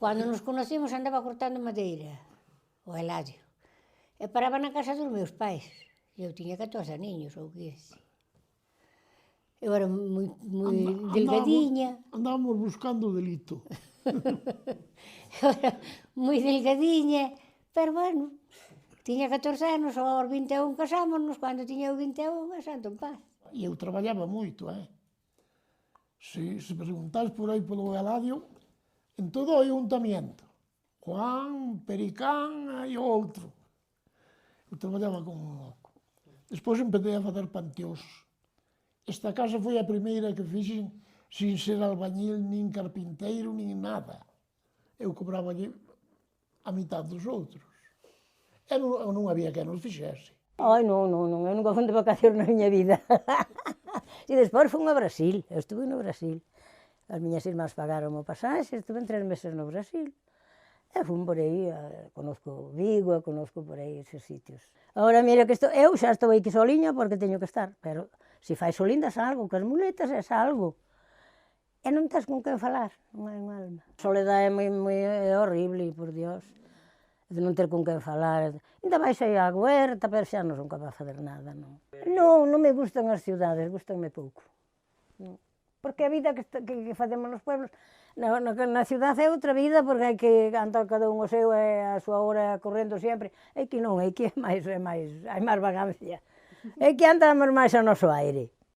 Cando nos conocimos andaba cortando madeira, o Eladio, e paraba na casa dos meus pais. Eu tiña 14 aniños ou 15. Eu era moi delgadiña. Andábamos buscando o delito. Eu era moi delgadiña, pero bueno, tiña 14 anos, aos 21 casámonos, cando tiña 21, a santo en paz. E eu traballaba moito, Se preguntáis por aí polo Eladio, en todo o ayuntamiento, Juan, Pericán e outro. Eu traballaba como un loco. Despois empecé a facer panteós. Esta casa foi a primeira que fixen sin ser albañil, nin carpinteiro, nin nada. Eu cobraba a mitad dos outros. E non había que nos fixese. Ai, non, eu nunca fui de vacacións na miña vida. E despois fui a Brasil, eu estuve no Brasil. As miñas irmás pagaron o pasaxe, estuve 3 meses no Brasil. E fui por aí, conozco Vigo, conozco por aí eses sitios. Agora, mira que eu xa estou aquí soliña porque teño que estar, pero se fai solindas algo, que as muletas é algo. E non tens con quen falar, non hai un alma. A soledade é horrible, por Dios, de non ter con quen falar. Ainda vais aí á huerta, pero xa non son capaz de fazer nada, non. Non me gustan as ciudades, gustanme pouco. Porque a vida que facemos nos pueblos, na cidade é outra vida, porque hai que andar cada un o seu e a súa hora correndo sempre. É que non, é que hai máis vagancia. É que andamos máis ao noso aire.